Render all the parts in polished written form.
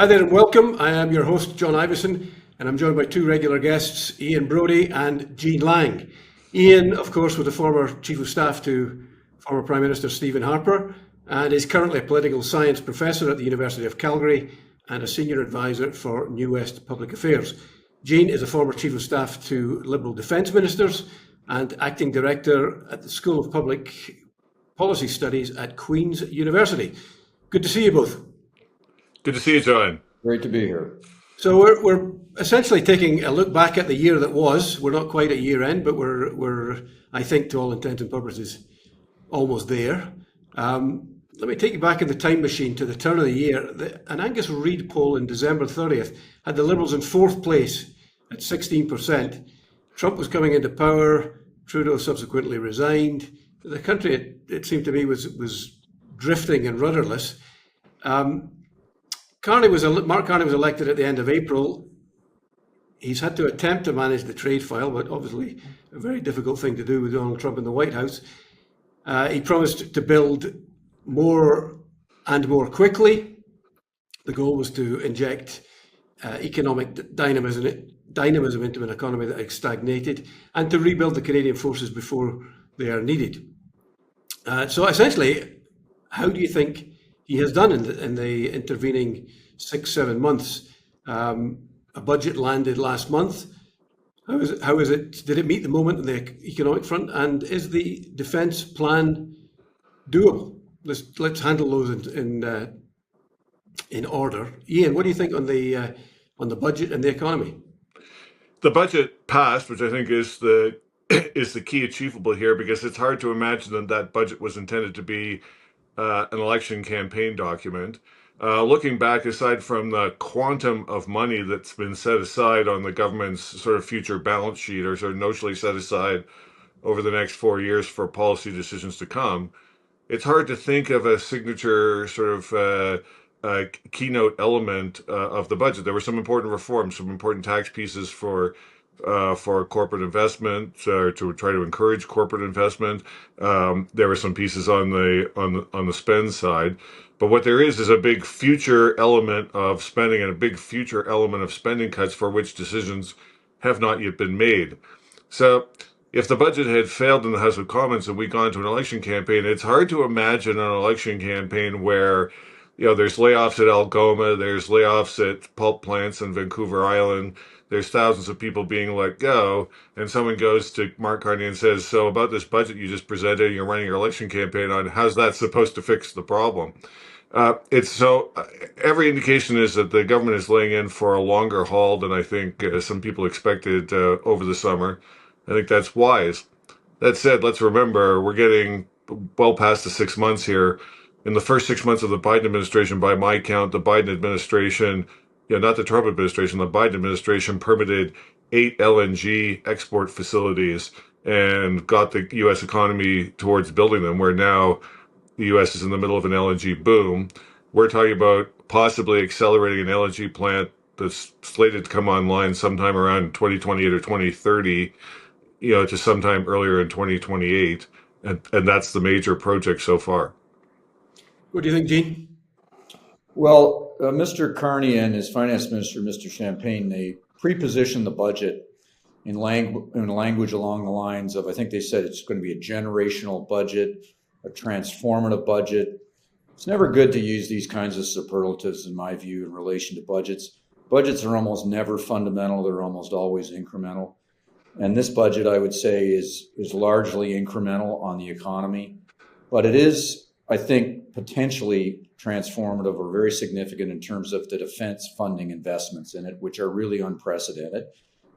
Hi there and welcome. I am your host, John Ivison, and I'm joined by two regular guests, Brodie and Eugene Lang. Ian, of course, was the former Chief of Staff to former Prime Minister Stephen Harper and is currently a political science professor at the University of Calgary and a senior advisor for New West Public Affairs. Eugene is a former Chief of Staff to Liberal Defence Ministers and acting director at the School of Public Policy Studies at Queen's University. Good to see you both. Good to see you, John. Great to be here. So we're essentially taking a look back at the year that was. We're not quite at year end, but we're I think to all intents and purposes almost there. Let me take you back in the time machine to the turn of the year. An Angus Reid poll in December 30th had the Liberals in fourth place at 16%. Trump was coming into power. Trudeau subsequently resigned. The country, it seemed to me, was drifting and rudderless. Mark Carney was elected at the end of April. He's had to attempt to manage the trade file, but obviously a very difficult thing to do with Donald Trump in the White House. He promised to build more and more quickly. The goal was to inject economic dynamism into an economy that had stagnated and to rebuild the Canadian forces before they are needed. So essentially, how do you think he has done in the intervening 6-7 months? A budget landed last month. How is it? Did it meet the moment on the economic front? And is the defence plan doable? Let's handle those in order. Ian, what do you think on the budget and the economy? The budget passed, which I think is the key achievable here, because it's hard to imagine that budget was intended to be an election campaign document. Looking back, aside from the quantum of money that's been set aside on the government's sort of future balance sheet, or sort of notionally set aside over the next 4 years for policy decisions to come, it's hard to think of a signature sort of keynote element of the budget. There were some important reforms, some important tax pieces for corporate investment, to try to encourage corporate investment. There were some pieces on the spend side, but what there is a big future element of spending and a big future element of spending cuts for which decisions have not yet been made. So if the budget had failed in the House of Commons and we'd gone to an election campaign, it's hard to imagine an election campaign where there's layoffs at Algoma, there's layoffs at pulp plants in Vancouver Island, there's thousands of people being let go, and someone goes to Mark Carney and says, so about this budget you just presented and you're running your election campaign on, how's that supposed to fix the problem? Every indication is that the government is laying in for a longer haul than I think some people expected over the summer. I think that's wise. That said, let's remember, we're getting well past the 6 months here. In the first 6 months of the Biden administration, by my count, the Biden administration, not the Trump administration, the Biden administration permitted 8 LNG export facilities and got the U.S. economy towards building them, where now the U.S. is in the middle of an LNG boom. We're talking about possibly accelerating an LNG plant that's slated to come online sometime around 2028 or 2030, to sometime earlier in 2028. And that's the major project so far. What do you think, Gene? Well, Mr. Carney and his finance minister, Mr. Champagne, they pre-positioned the budget in language along the lines of, I think they said it's going to be a generational budget, a transformative budget. It's never good to use these kinds of superlatives, in my view, in relation to budgets. Budgets are almost never fundamental. They're almost always incremental. And this budget, I would say, is largely incremental on the economy. But it is, I think, potentially transformative or very significant in terms of the defense funding investments in it, which are really unprecedented.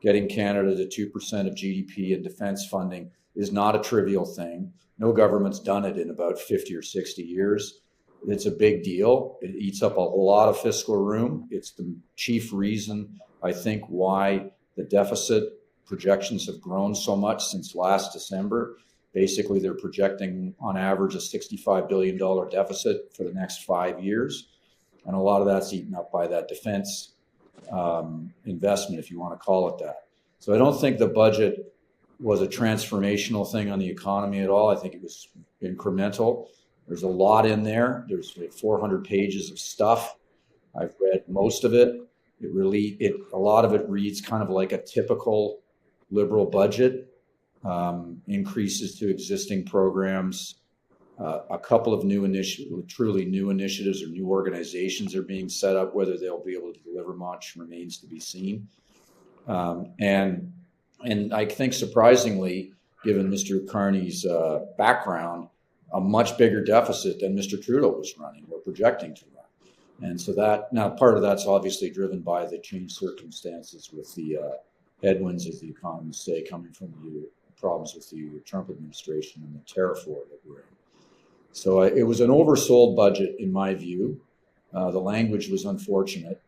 Getting Canada to 2% of GDP in defense funding is not a trivial thing. No government's done it in about 50 or 60 years. It's a big deal. It eats up a lot of fiscal room. It's the chief reason, I think, why the deficit projections have grown so much since last December. Basically, they're projecting on average a $65 billion deficit for the next 5 years. And a lot of that's eaten up by that defense investment, if you want to call it that. So I don't think the budget was a transformational thing on the economy at all. I think it was incremental. There's a lot in there. There's 400 pages of stuff. I've read most of it. A lot of it reads kind of like a typical Liberal budget, increases to existing programs. A couple of truly new initiatives or new organizations are being set up. Whether they'll be able to deliver much remains to be seen. And I think surprisingly, given Mr. Carney's background, a much bigger deficit than Mr. Trudeau was running or projecting to run. And so that now part of that's obviously driven by the changed circumstances with the headwinds, as the economists say, coming from the problems with the Trump administration and the tariff war that we're in. So it was an oversold budget in my view. The language was unfortunate.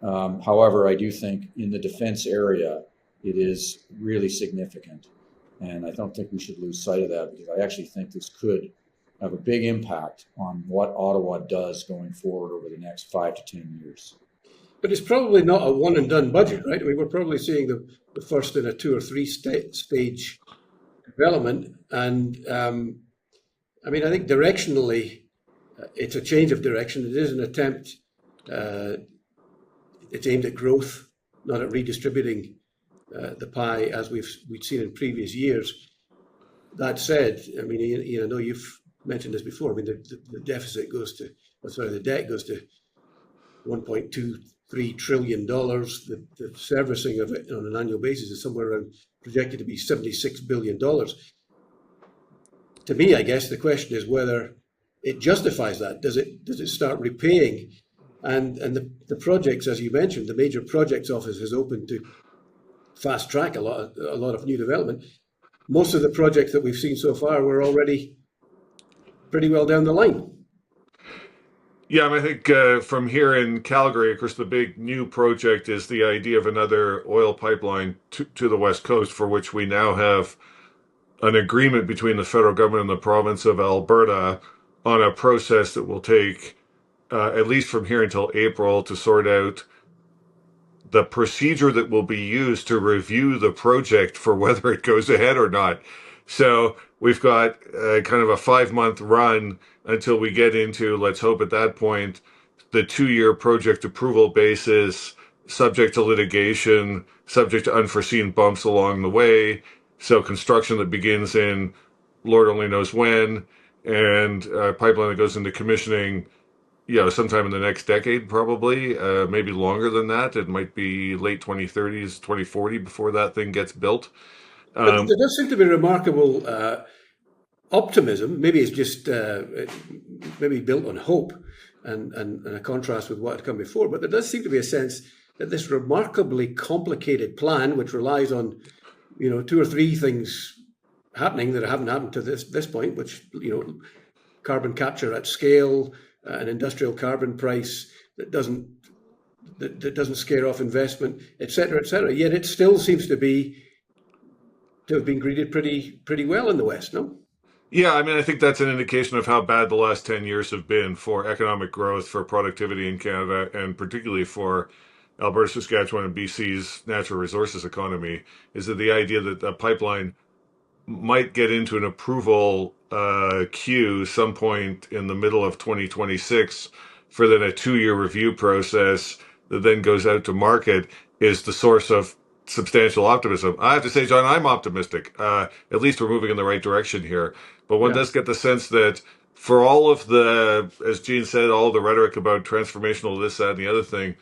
However, I do think in the defense area, it is really significant. And I don't think we should lose sight of that, because I actually think this could have a big impact on what Ottawa does going forward over the next 5 to 10 years. But it's probably not a one and done budget, right? I mean, we're probably seeing the first in a 2 or 3 stage development. And I mean, I think directionally, it's a change of direction. It is an attempt. It's aimed at growth, not at redistributing the pie as we've seen in previous years. That said, I mean, I know you've mentioned this before. I mean, the deficit goes to, the debt goes to $1.23 trillion. The servicing of it on an annual basis is somewhere around, projected to be $76 billion. To me, I guess the question is whether it justifies that. Does it start repaying? And the projects, as you mentioned, the major projects office is open to fast track a lot of new development. Most of the projects that we've seen so far were already pretty well down the line. Yeah, I mean, I think from here in Calgary, of course, the big new project is the idea of another oil pipeline to the West Coast, for which we now have an agreement between the federal government and the province of Alberta on a process that will take at least from here until April to sort out the procedure that will be used to review the project for whether it goes ahead or not. So we've got kind of a 5-month run until we get into, let's hope at that point, the 2-year project approval basis, subject to litigation, subject to unforeseen bumps along the way. So construction that begins in Lord only knows when, and a pipeline that goes into commissioning, sometime in the next decade, probably, maybe longer than that. It might be late 2030s, 2040 before that thing gets built. But there does seem to be remarkable optimism. Maybe it's just maybe built on hope and a contrast with what had come before. But there does seem to be a sense that this remarkably complicated plan, which relies on 2 or 3 things happening that haven't happened to this point, which carbon capture at scale, an industrial carbon price that doesn't scare off investment, et cetera, yet it still seems to have been greeted pretty well in the West, no? Yeah, I mean, I think that's an indication of how bad the last 10 years have been for economic growth, for productivity in Canada, and particularly for Alberta, Saskatchewan, and BC's natural resources economy, is that the idea that a pipeline might get into an approval queue some point in the middle of 2026 for then a 2-year review process that then goes out to market is the source of substantial optimism. I have to say, John, I'm optimistic. At least we're moving in the right direction here. But one does get the sense that for all of the, as Gene said, all the rhetoric about transformational this, that, and the other thing,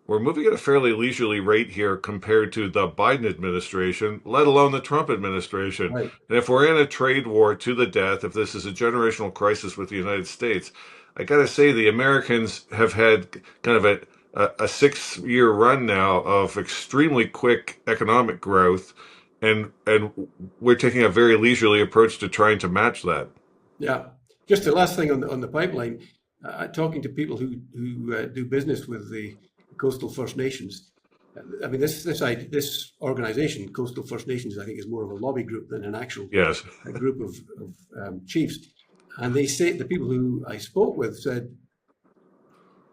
we're moving at a fairly leisurely rate here compared to the Biden administration, let alone the Trump administration. Right. And if we're in a trade war to the death, if this is a generational crisis with the United States, I got to say the Americans have had kind of a 6-year run now of extremely quick economic growth, and we're taking a very leisurely approach to trying to match that. Yeah. Just the last thing on the pipeline, talking to people who do business with the Coastal First Nations. I mean, this organization, Coastal First Nations, I think is more of a lobby group than an actual a group of chiefs. And they say, the people who I spoke with said,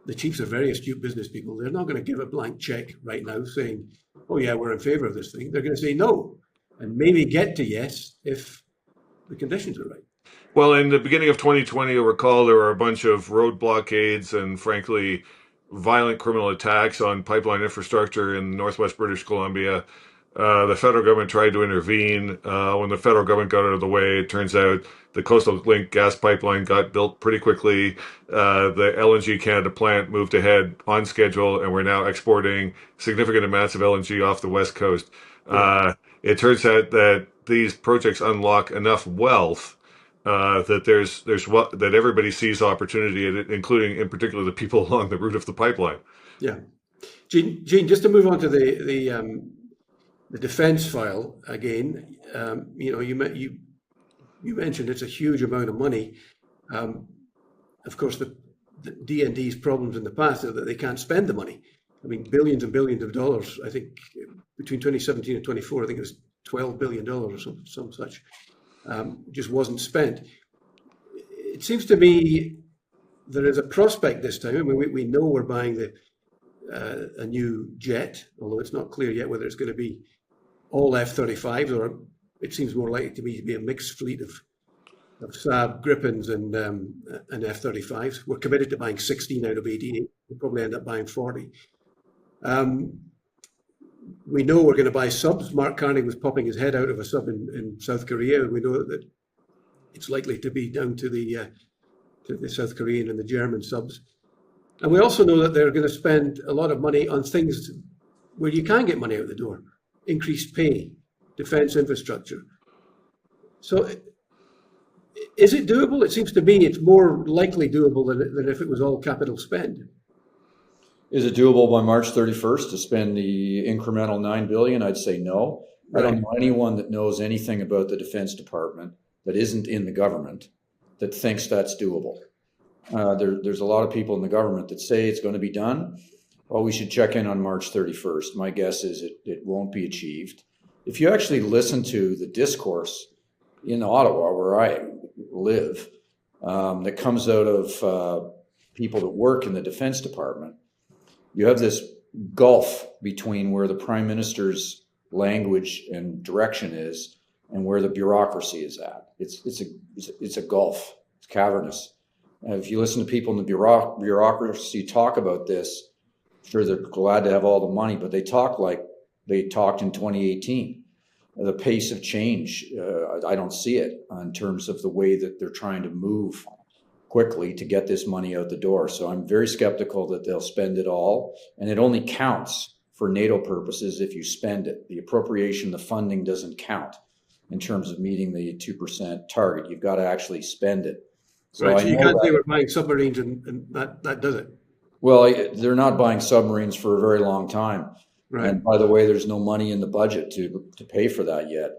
the chiefs are very astute business people. They're not going to give a blank check right now saying, oh yeah, we're in favor of this thing. They're going to say no, and maybe get to yes if the conditions are right. Well, in the beginning of 2020, you'll recall there were a bunch of road blockades and, frankly, violent criminal attacks on pipeline infrastructure in northwest British Columbia. The federal government tried to intervene. When the federal government got out of the way, it turns out the Coastal Link gas pipeline got built pretty quickly. The LNG Canada plant moved ahead on schedule, and we're now exporting significant amounts of LNG off the west coast. It turns out that these projects unlock enough wealth that that everybody sees opportunity in it, including in particular the people along the route of the pipeline. Yeah. Gene, just to move on to the defense file again, you mentioned it's a huge amount of money. Of course, the D&D's problems in the past are that they can't spend the money. I mean, billions and billions of dollars. I think between 2017 and 24, I think it was $12 billion or some such, just wasn't spent. It seems to me there is a prospect this time. I mean, we know we're buying a new jet, although it's not clear yet whether it's going to be all F-35s, or it seems more likely to be a mixed fleet of Saab Gripens and F-35s. We're committed to buying 16 out of 88. We'll probably end up buying 40. We know we're going to buy subs. Mark Carney was popping his head out of a sub in South Korea. We know that it's likely to be down to the South Korean and the German subs. And we also know that they're going to spend a lot of money on things where you can get money out the door. Increased pay, defense infrastructure. So is it doable? It seems to me it's more likely doable than if it was all capital spend. Is it doable by March 31st to spend the incremental $9 billion? I'd say no. Right. I don't know anyone that knows anything about the Defense Department that isn't in the government that thinks that's doable. There's a lot of people in the government that say it's going to be done. Well, we should check in on March 31st. My guess is it won't be achieved. If you actually listen to the discourse in Ottawa, where I live, that comes out of people that work in the Defense Department, you have this gulf between where the Prime Minister's language and direction is and where the bureaucracy is at. It's a gulf. It's cavernous. And if you listen to people in the bureaucracy talk about this, sure, they're glad to have all the money, but they talk like they talked in 2018. The pace of change, I don't see it in terms of the way that they're trying to move quickly to get this money out the door. So I'm very skeptical that they'll spend it all. And it only counts for NATO purposes if you spend it. The appropriation, the funding doesn't count in terms of meeting the 2% target. You've got to actually spend it. So, right, so you can't say we're buying submarines and that does it. Well, they're not buying submarines for a very long time. Right. And by the way, there's no money in the budget to pay for that yet.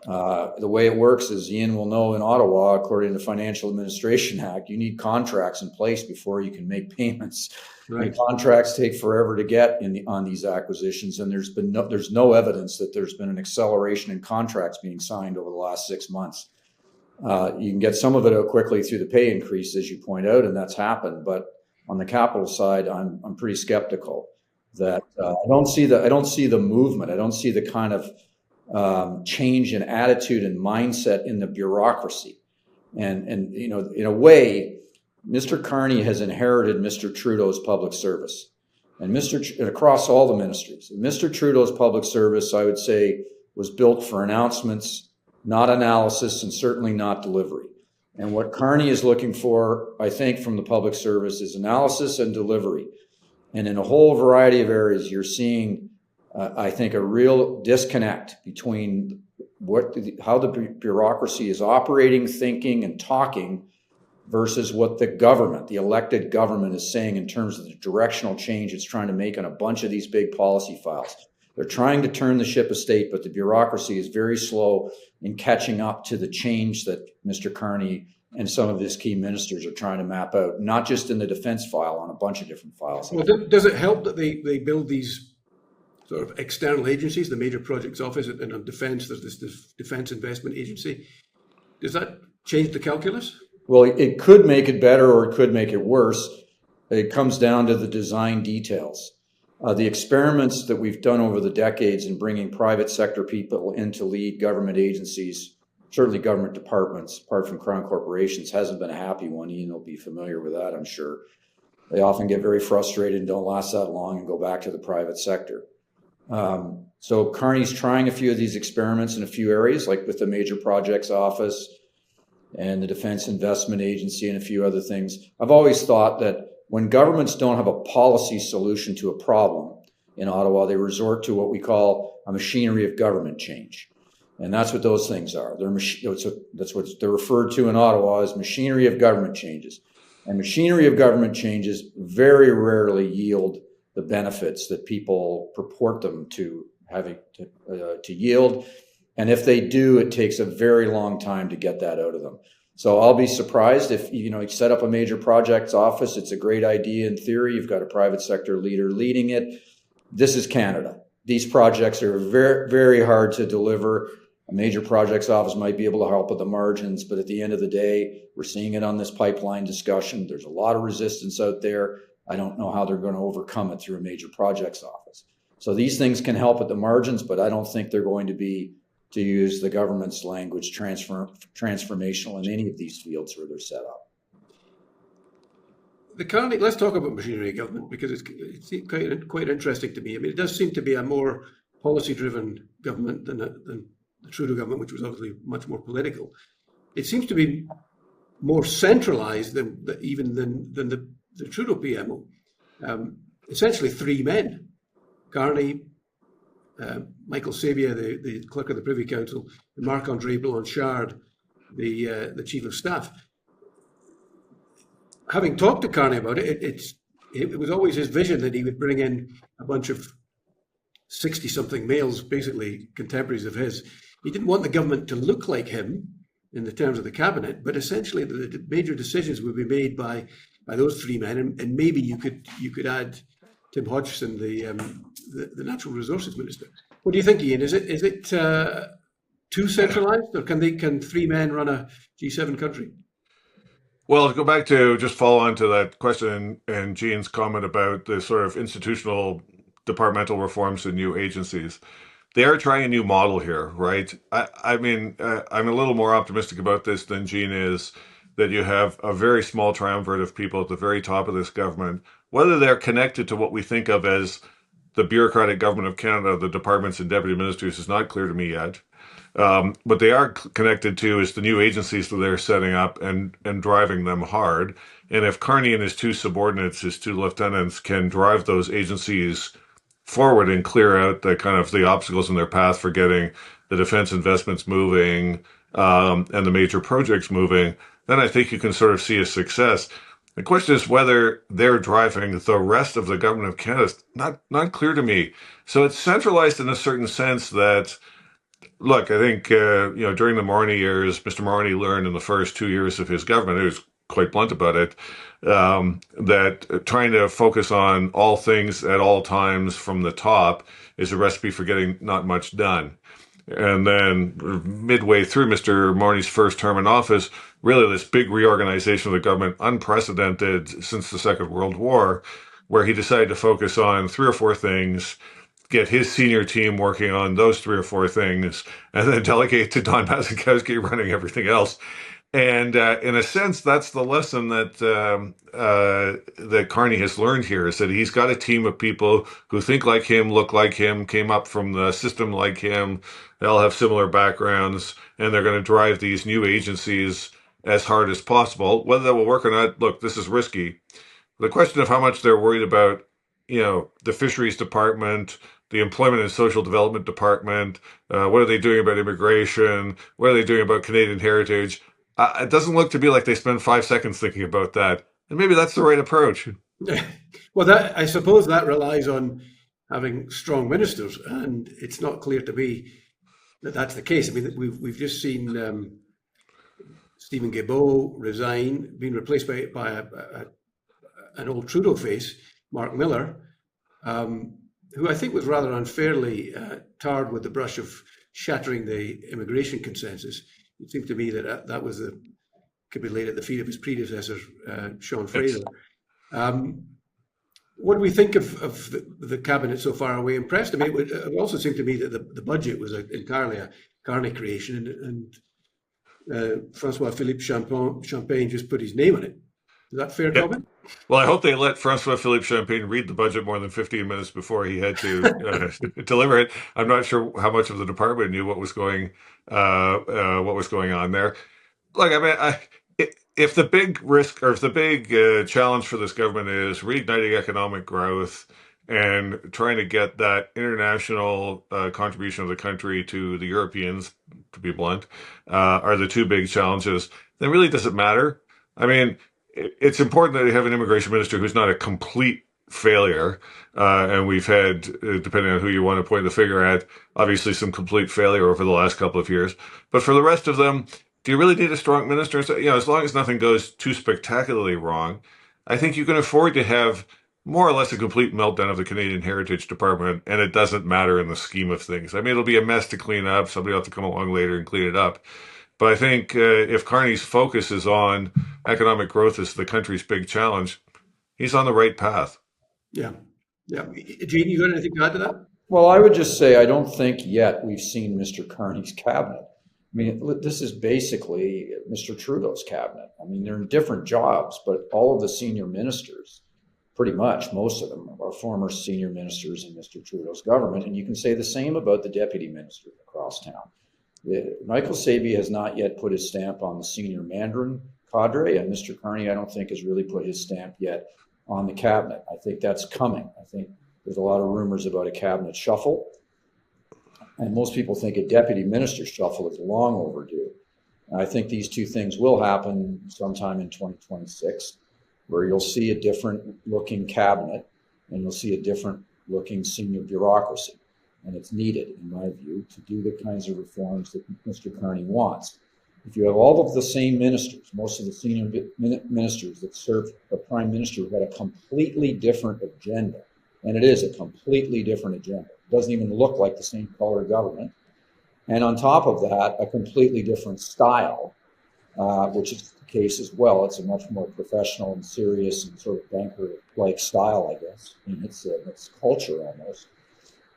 The way it works is Ian will know in Ottawa, according to the Financial Administration Act, you need contracts in place before you can make payments. Right. And contracts take forever to get on these acquisitions, and there's no evidence that there's been an acceleration in contracts being signed over the last 6 months. You can get some of it out quickly through the pay increase, as you point out, and that's happened. But on the capital side, I'm pretty skeptical that I don't see the movement. I don't see the kind of change in attitude and mindset in the bureaucracy. And in a way, Mr. Carney has inherited Mr. Trudeau's public service, and across all the ministries. Mr. Trudeau's public service, I would say, was built for announcements, not analysis, and certainly not delivery. And what Carney is looking for, I think, from the public service is analysis and delivery. And in a whole variety of areas, you're seeing, I think, a real disconnect between how the bureaucracy is operating, thinking, and talking versus what the government, the elected government, is saying in terms of the directional change it's trying to make on a bunch of these big policy files. They're trying to turn the ship of state, but the bureaucracy is very slow in catching up to the change that Mr. Carney and some of his key ministers are trying to map out, not just in the defense file, on a bunch of different files. Well, does it help that they build these sort of external agencies, the Major Projects Office, and on defense, there's this Defense Investment Agency? Does that change the calculus? Well, it could make it better or it could make it worse. It comes down to the design details. The experiments that we've done over the decades in bringing private sector people in to lead government agencies, certainly government departments, apart from crown corporations, hasn't been a happy one. Ian will be familiar with that, I'm sure. They often get very frustrated and don't last that long and go back to the private sector. So Carney's trying a few of these experiments in a few areas, like with the Major Projects Office and the Defense Investment Agency and a few other things. I've always thought that when governments don't have a policy solution to a problem in Ottawa, they resort to what we call a machinery of government change. And that's what those things are. That's what they're referred to in Ottawa as machinery of government changes. And machinery of government changes very rarely yield the benefits that people purport them to having to yield. And if they do, it takes a very long time to get that out of them. So I'll be surprised if you set up a major projects office. It's a great idea in theory. You've got a private sector leader leading it. This is Canada. These projects are very, very hard to deliver. A major projects office might be able to help with the margins, but at the end of the day, we're seeing it on this pipeline discussion. There's a lot of resistance out there. I don't know how they're going to overcome it through a major projects office. So these things can help at the margins, but I don't think they're going to be, to use the government's language, transformational in any of these fields where they're set up. Let's talk about machinery of government, because it's quite interesting to me. I mean, it does seem to be a more policy-driven government than the Trudeau government, which was obviously much more political. It seems to be more centralized than the Trudeau PMO. Essentially, three men: Carney, Michael Sabia, the clerk of the Privy Council, and Marc-André Blanchard, the chief of staff. Having talked to Carney about it, it was always his vision that he would bring in a bunch of 60-something males, basically contemporaries of his. He didn't want the government to look like him in the terms of the cabinet, but essentially the major decisions would be made by those three men, and maybe you could add Tim Hodgson, the natural resources minister. What do you think, Ian? Is it too centralized, or can three men run a G7 country? Well, to go back to just follow on to that question and Jean's comment about the sort of institutional departmental reforms and new agencies, they are trying a new model here, right? I mean, I'm a little more optimistic about this than Jean is, that you have a very small triumvirate of people at the very top of this government. Whether they're connected to what we think of as the bureaucratic government of Canada, the departments and deputy ministers, is not clear to me yet. What they are connected to is the new agencies that they're setting up and driving them hard. And if Carney and his two subordinates, his two lieutenants, can drive those agencies forward and clear out the obstacles in their path for getting the defense investments moving and the major projects moving, then I think you can sort of see a success. The question is whether they're driving the rest of the government of Canada. It's not clear to me. So it's centralized in a certain sense that, look, I think, during the Marney years, Mr. Marney learned in the first 2 years of his government, he was quite blunt about it, that trying to focus on all things at all times from the top is a recipe for getting not much done. And then midway through Mr. Marney's first term in office, really this big reorganization of the government, unprecedented since the Second World War, where he decided to focus on 3 or 4 things, get his senior team working on those 3 or 4 things, and then delegate to Don Mazikowski running everything else. And in a sense, that's the lesson that that Carney has learned here, is that he's got a team of people who think like him, look like him, came up from the system like him. They all have similar backgrounds, and they're going to drive these new agencies as hard as possible. Whether that will work or not, look, this is risky. The question of how much they're worried about, the fisheries department, the employment and social development department, what are they doing about immigration? What are they doing about Canadian heritage? It doesn't look to be like they spend 5 seconds thinking about that. And maybe that's the right approach. Well, I suppose that relies on having strong ministers, and it's not clear to me that that's the case. I mean, we've just seen Stephen Guilbeault resign, being replaced by an old Trudeau face, Mark Miller, who I think was rather unfairly tarred with the brush of shattering the immigration consensus. It seemed to me that could be laid at the feet of his predecessor, Sean Fraser. What do we think of the cabinet so far? Are we impressed? I mean, it also seemed to me that the budget was entirely a Carney creation, and Francois-Philippe Champagne just put his name on it. Is that fair Yep. comment? Well, I hope they let Francois Philippe Champagne read the budget more than 15 minutes before he had to deliver it. I'm not sure how much of the department knew what was going on there. Look, I mean, if the big risk or if the big challenge for this government is reigniting economic growth and trying to get that international contribution of the country to the Europeans, to be blunt, are the two big challenges, then really does it matter? I mean, it's important that you have an immigration minister who's not a complete failure. And we've had, depending on who you want to point the finger at, obviously some complete failure over the last couple of years. But for the rest of them, do you really need a strong minister? So, as long as nothing goes too spectacularly wrong, I think you can afford to have more or less a complete meltdown of the Canadian Heritage Department, and it doesn't matter in the scheme of things. I mean, it'll be a mess to clean up. Somebody will have to come along later and clean it up. But I think if Carney's focus is on economic growth as the country's big challenge, he's on the right path. Yeah. Yeah. Gene, you got anything to add to that? Well, I would just say I don't think yet we've seen Mr. Carney's cabinet. I mean, this is basically Mr. Trudeau's cabinet. I mean, they're in different jobs, but all of the senior ministers, pretty much most of them, are former senior ministers in Mr. Trudeau's government. And you can say the same about the deputy ministers across town. Michael Sabia has not yet put his stamp on the senior Mandarin cadre, and Mr. Carney, I don't think, has really put his stamp yet on the cabinet. I think that's coming. I think there's a lot of rumors about a cabinet shuffle, and most people think a deputy minister shuffle is long overdue. And I think these two things will happen sometime in 2026, where you'll see a different looking cabinet and you'll see a different looking senior bureaucracy. And it's needed, in my view, to do the kinds of reforms that Mr. Carney wants. If you have all of the same ministers, most of the senior ministers that serve the prime minister who had a completely different agenda, and it is a completely different agenda. It doesn't even look like the same color government. And on top of that, a completely different style, which is the case as well. It's a much more professional and serious and sort of banker-like style, I guess, in its culture almost.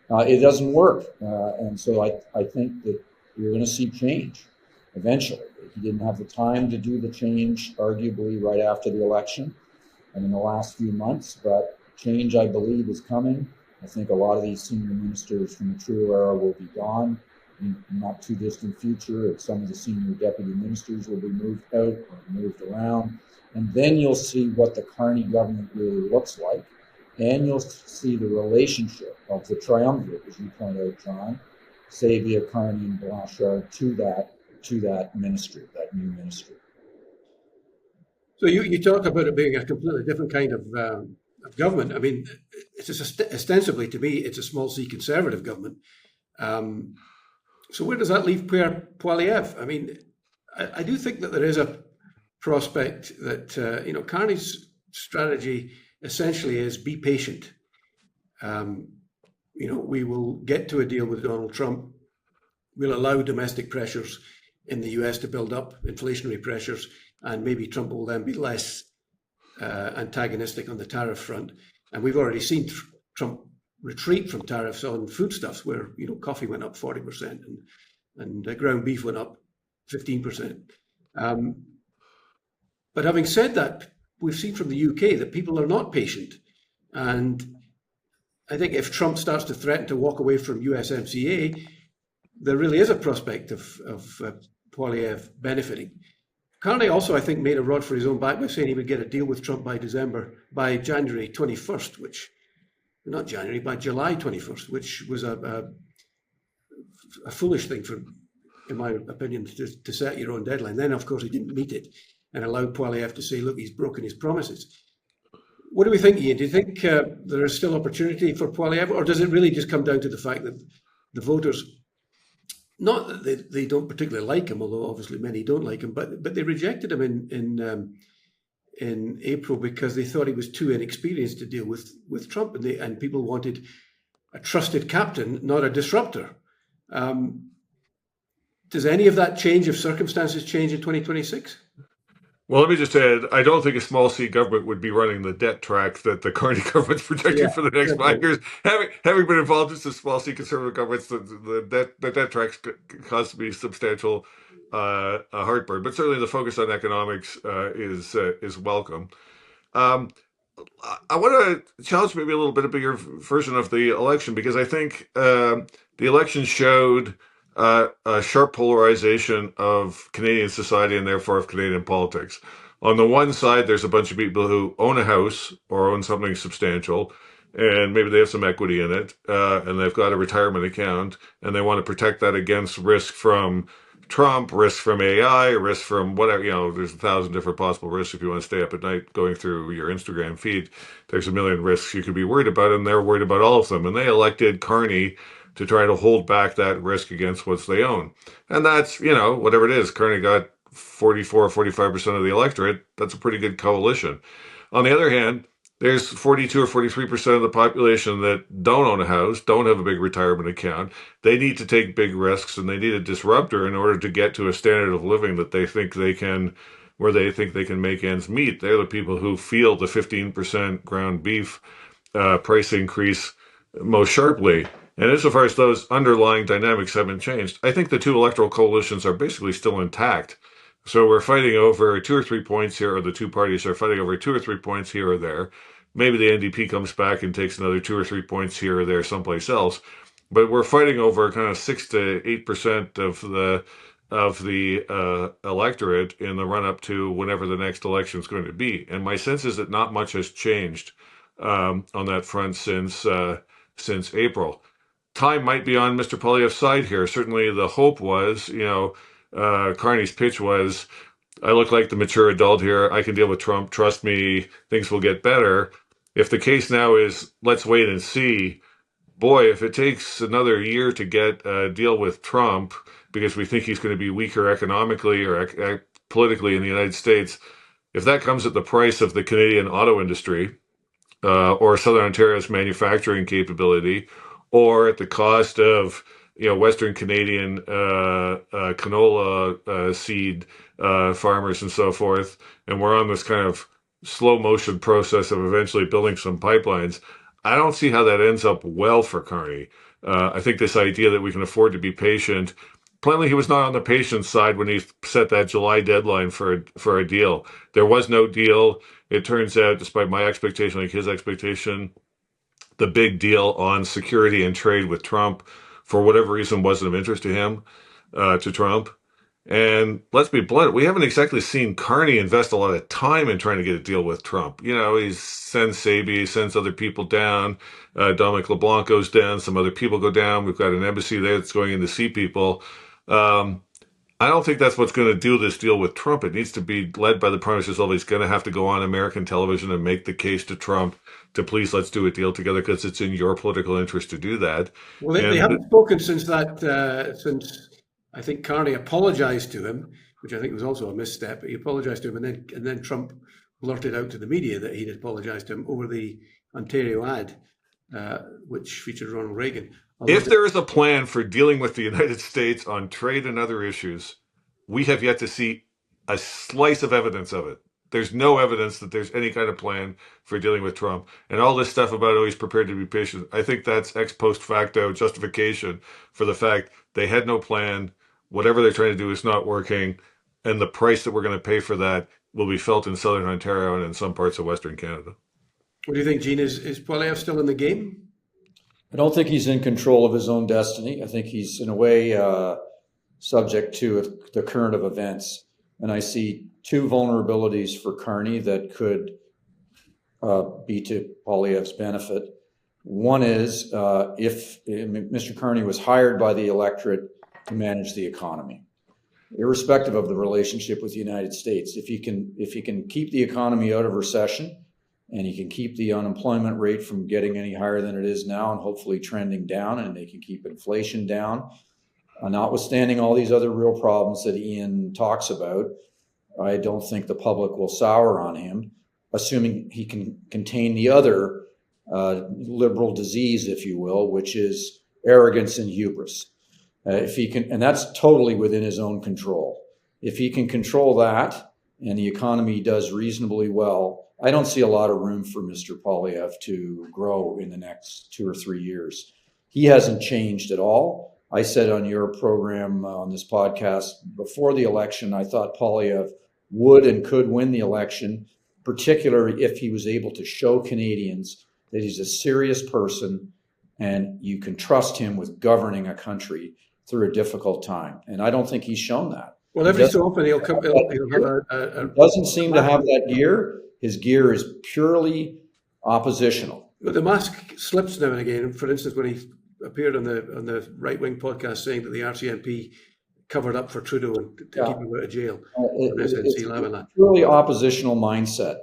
It doesn't work. And so I think that you're going to see change eventually. He didn't have the time to do the change, arguably, right after the election and in the last few months, but change, I believe, is coming. I think a lot of these senior ministers from the Trudeau era will be gone in not too distant future, and some of the senior deputy ministers will be moved out or moved around. And then you'll see what the Carney government really looks like. And you'll see the relationship of the triumvirate, as you point out, John, Sabia, Carney, and Blanchard to that ministry, that new ministry. So you talk about it being a completely different kind of government. I mean, it's ostensibly, to me, it's a small c conservative government. So where does that leave Pierre Poilievre? I mean, I do think that there is a prospect that, Carney's strategy essentially is be patient. We will get to a deal with Donald Trump. We'll allow domestic pressures in the US to build up, inflationary pressures, and maybe Trump will then be less antagonistic on the tariff front. And we've already seen Trump retreat from tariffs on foodstuffs, where coffee went up 40% and ground beef went up 15%. But having said that, we've seen from the UK that people are not patient. And I think if Trump starts to threaten to walk away from USMCA, there really is a prospect of Poilievre benefiting. Carney also, I think, made a rod for his own back by saying he would get a deal with Trump by January 21st, by July 21st, which was a foolish thing in my opinion, to set your own deadline. Then, of course, he didn't meet it and allowed Poilievre to say, look, he's broken his promises. What do we think, Ian? Do you think there is still opportunity for Poilievre, or does it really just come down to the fact that the voters, not that they don't particularly like him, although obviously many don't like him, but they rejected him in April because they thought he was too inexperienced to deal with Trump, and people wanted a trusted captain, not a disruptor. Does any of that change if circumstances change in 2026? Well, let me just add, I don't think a small c government would be running the debt track that the Carney government's projecting for the next 5 years. Having been involved in some small c conservative governments, the debt track's caused me substantial heartburn. But certainly the focus on economics is welcome. I want to challenge maybe a little bit about your version of the election, because I think the election showed a sharp polarization of Canadian society and therefore of Canadian politics. On the one side, there's a bunch of people who own a house or own something substantial, and maybe they have some equity in it, and they've got a retirement account, and they want to protect that against risk from Trump, risk from AI, risk from whatever, there's 1,000 different possible risks. If you want to stay up at night going through your Instagram feed, there's a million risks you could be worried about, and they're worried about all of them. And they elected Carney to try to hold back that risk against what they own. And that's, whatever it is, Carney got 44 or 45% of the electorate. That's a pretty good coalition. On the other hand, there's 42 or 43% of the population that don't own a house, don't have a big retirement account. They need to take big risks, and they need a disruptor in order to get to a standard of living that they think they can, where they think they can make ends meet. They're the people who feel the 15% ground beef price increase most sharply. And insofar as those underlying dynamics haven't changed, I think the two electoral coalitions are basically still intact. So we're fighting over 2 or 3 points here, or the two parties are fighting over 2 or 3 points here or there. Maybe the NDP comes back and takes another 2 or 3 points here or there someplace else. But we're fighting over kind of 6 to 8% of the electorate in the run up to whenever the next election is going to be. And my sense is that not much has changed on that front since April. Time might be on Mr. Poilievre's side here. Certainly, the hope was, Carney's pitch was, I look like the mature adult here. I can deal with Trump. Trust me, things will get better. If the case now is, let's wait and see, boy, if it takes another year to get a deal with Trump because we think he's going to be weaker economically or politically in the United States, if that comes at the price of the Canadian auto industry or Southern Ontario's manufacturing capability, or at the cost of Western Canadian canola seed farmers and so forth, and we're on this kind of slow motion process of eventually building some pipelines. I don't see how that ends up well for Carney. I think this idea that we can afford to be patient. Plainly, he was not on the patient side when he set that July deadline for a deal. There was no deal. It turns out, despite my expectation, like his expectation, the big deal on security and trade with Trump, for whatever reason, wasn't of interest to him, to Trump. And let's be blunt, we haven't exactly seen Carney invest a lot of time in trying to get a deal with Trump. He sends Sabi, sends other people down. Dominic LeBlanc goes down. Some other people go down. We've got an embassy there that's going in to see people. I don't think that's what's going to do this deal with Trump. It needs to be led by the Prime Minister. He's going to have to go on American television and make the case to Trump to please let's do a deal together because it's in your political interest to do that. Well, they haven't spoken since since I think Carney apologized to him, which I think was also a misstep. He apologized to him, and then Trump blurted out to the media that he'd apologized to him over the Ontario ad, which featured Ronald Reagan. If there is a plan for dealing with the United States on trade and other issues, we have yet to see a slice of evidence of it. There's no evidence that there's any kind of plan for dealing with Trump. And all this stuff about, he's prepared to be patient, I think that's ex post facto justification for the fact they had no plan. Whatever they're trying to do is not working. And the price that we're going to pay for that will be felt in Southern Ontario and in some parts of Western Canada. What do you think, Gene? Is Poilievre still in the game? I don't think he's in control of his own destiny. I think he's, in a way, subject to the current of events. And I see two vulnerabilities for Carney that could be to Poilievre's benefit. One is if Mr. Carney was hired by the electorate to manage the economy, irrespective of the relationship with the United States, if he can keep the economy out of recession, and he can keep the unemployment rate from getting any higher than it is now and hopefully trending down, and they can keep inflation down, notwithstanding all these other real problems that Ian talks about, I don't think the public will sour on him, assuming he can contain the other liberal disease, if you will, which is arrogance and hubris. If he can, and that's totally within his own control. If he can control that and the economy does reasonably well, I don't see a lot of room for Mr. Poilievre to grow in the next 2 or 3 years. He hasn't changed at all. I said on your program, on this podcast, before the election, I thought Poilievre would and could win the election particularly if he was able to show Canadians that he's a serious person and you can trust him with governing a country through a difficult time. And I don't think he's shown that. Well, every so often he'll have He doesn't seem to have that gear. His gear is purely oppositional. But the mask slips now and again. For instance, when he appeared on the right-wing podcast saying that the RCMP covered up for Trudeau and to keep him out of jail. It's a purely oppositional mindset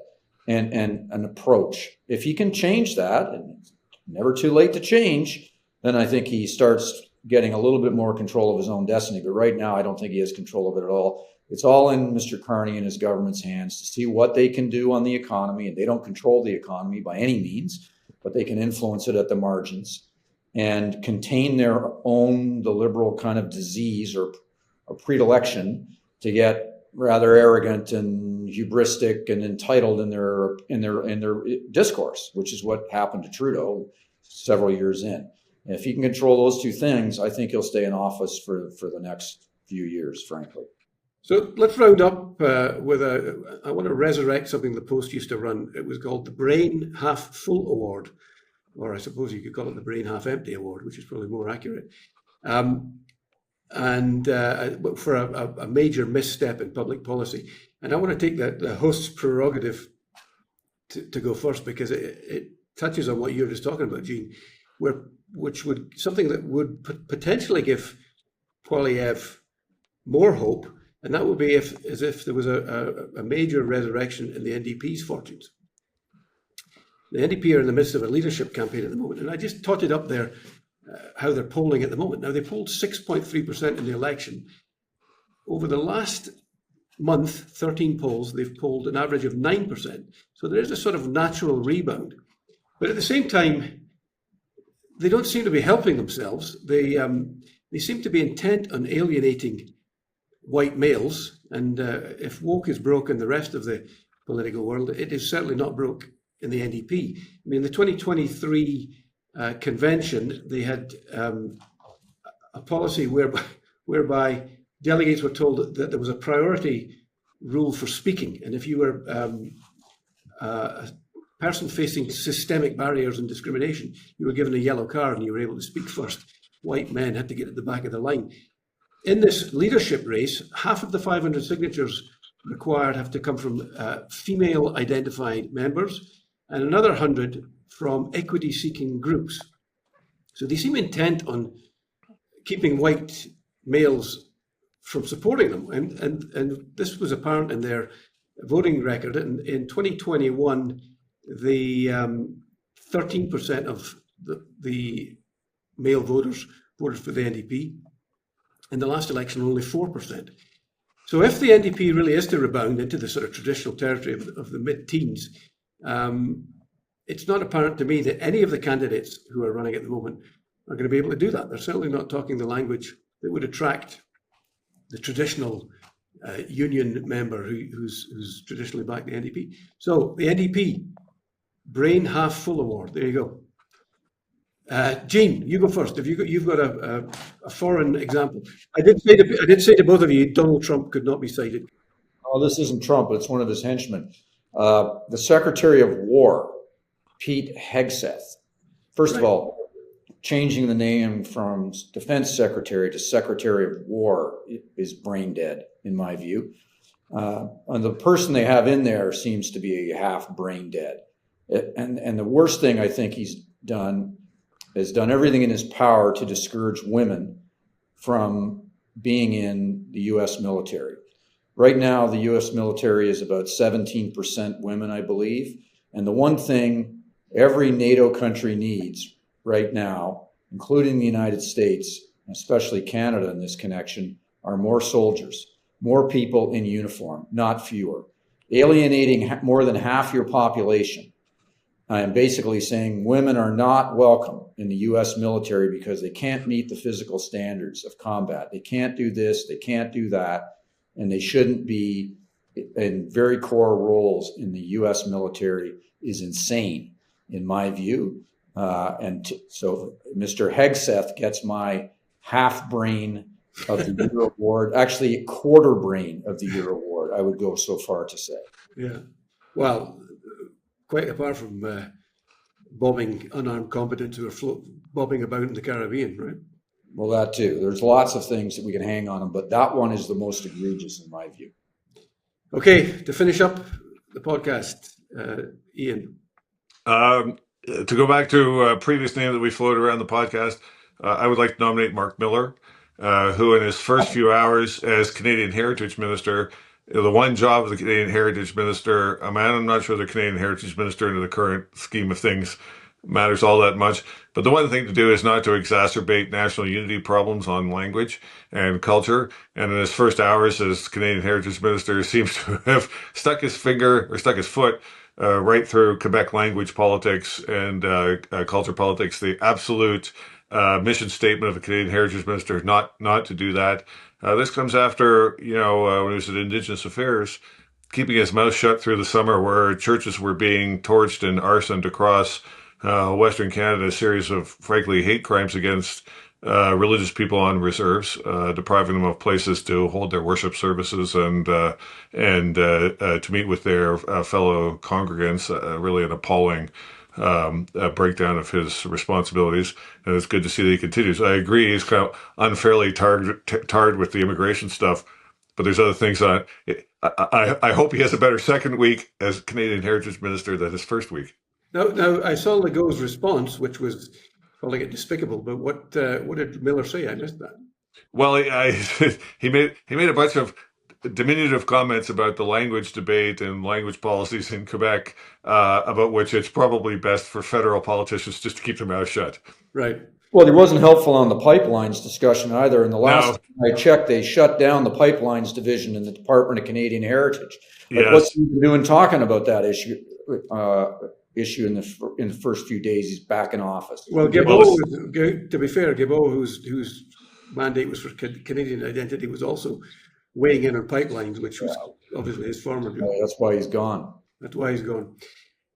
and an approach. If he can change that, and it's never too late to change, then I think he starts getting a little bit more control of his own destiny. But right now, I don't think he has control of it at all. It's all in Mr. Carney and his government's hands to see what they can do on the economy. And they don't control the economy by any means, but they can influence it at the margins and contain their own, the liberal kind of disease or predilection to get rather arrogant and hubristic and entitled in their discourse, which is what happened to Trudeau several years in. And if he can control those two things, I think he'll stay in office for the next few years, frankly. So let's round up with I want to resurrect something the Post used to run. It was called the Brain Half Full Award, or I suppose you could call it the Brain Half Empty Award, which is probably more accurate. And for a major misstep in public policy. And I want to take the host's prerogative to go first, because it touches on what you were just talking about, Gene, which would something that would potentially give Poilievre more hope, and that would be if there was a major resurrection in the NDP's fortunes. The NDP are in the midst of a leadership campaign at the moment, and I just totted up there how they're polling at the moment. Now, they polled 6.3% in the election. Over the last month, 13 polls, they've polled an average of 9%. So there is a sort of natural rebound. But at the same time, they don't seem to be helping themselves. They seem to be intent on alienating white males. And if woke is broke in the rest of the political world, it is certainly not broke in the NDP. I mean, the 2023 convention, they had a policy whereby delegates were told that there was a priority rule for speaking. And if you were a person facing systemic barriers and discrimination, you were given a yellow card and you were able to speak first. White men had to get at the back of the line. In this leadership race, half of the 500 signatures required have to come from female identified members and another 100 from equity-seeking groups. So they seem intent on keeping white males from supporting them. And this was apparent in their voting record. In 2021, the 13% of the male voters voted for the NDP. In the last election, only 4%. So if the NDP really is to rebound into the sort of traditional territory of the mid-teens, it's not apparent to me that any of the candidates who are running at the moment are going to be able to do that. They're certainly not talking the language that would attract the traditional union member who's traditionally backed the NDP. So the NDP, Brain Half Full Award. There you go. Gene, you go first. You've got a foreign example. I did say to both of you, Donald Trump could not be cited. Oh, this isn't Trump, it's one of his henchmen. The Secretary of War, Pete Hegseth. First of all, changing the name from Defense Secretary to Secretary of War is brain dead, in my view. And the person they have in there seems to be half brain dead. And the worst thing I think he's done is done everything in his power to discourage women from being in the U.S. military. Right now, the U.S. military is about 17% women, I believe. And the one thing every NATO country needs right now, including the United States, especially Canada in this connection, are more soldiers, more people in uniform, not fewer. Alienating more than half your population. I am basically saying women are not welcome in the U.S. military because they can't meet the physical standards of combat. They can't do this, they can't do that, and they shouldn't be in very core roles in the U.S. military is insane, in my view. So Mr. Hegseth gets my half brain of the year award, actually quarter brain of the year award, I would go so far to say. Yeah. Well, quite apart from bombing unarmed combatants who are bobbing about in the Caribbean, right? Well, that too. There's lots of things that we can hang on them, but that one is the most egregious in my view. Okay, to finish up the podcast, Ian. To go back to a previous name that we floated around the podcast, I would like to nominate Mark Miller, who in his first few hours as Canadian Heritage Minister, the one job of the Canadian Heritage Minister, I'm not sure the Canadian Heritage Minister in the current scheme of things matters all that much. But the one thing to do is not to exacerbate national unity problems on language and culture. And in his first hours as Canadian Heritage Minister, seems to have stuck his foot right through Quebec language politics and culture politics. The absolute mission statement of the Canadian Heritage Minister is not to do that. This comes after, when he was at Indigenous Affairs, keeping his mouth shut through the summer where churches were being torched and arsoned across Western Canada, a series of, frankly, hate crimes against religious people on reserves, depriving them of places to hold their worship services and to meet with their fellow congregants. Really an appalling breakdown of his responsibilities, and it's good to see that he continues. I agree he's kind of unfairly tarred with the immigration stuff, but there's other things on it. I hope he has a better second week as Canadian Heritage Minister than his first week. Now I saw Legault's response, which was calling it despicable. But what did Miller say? I missed that. Well, he made a bunch of diminutive comments about the language debate and language policies in Quebec, about which it's probably best for federal politicians just to keep their mouth shut. Right. Well, he wasn't helpful on the pipelines discussion either. In the last time I checked, they shut down the pipelines division in the Department of Canadian Heritage. What's he been doing talking about that issue in the first few days he's back in office? Well, Guilbeault, to be fair, Guilbeault, whose mandate was for Canadian identity, was also weighing in on pipelines, which was obviously his former job. That's why he's gone. That's why he's gone.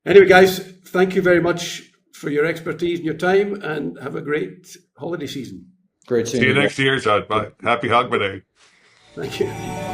Anyway, guys, thank you very much for your expertise and your time, and have a great holiday season. Great seeing you. you See you next year, John. Bye. Happy Hogmanay. Thank you.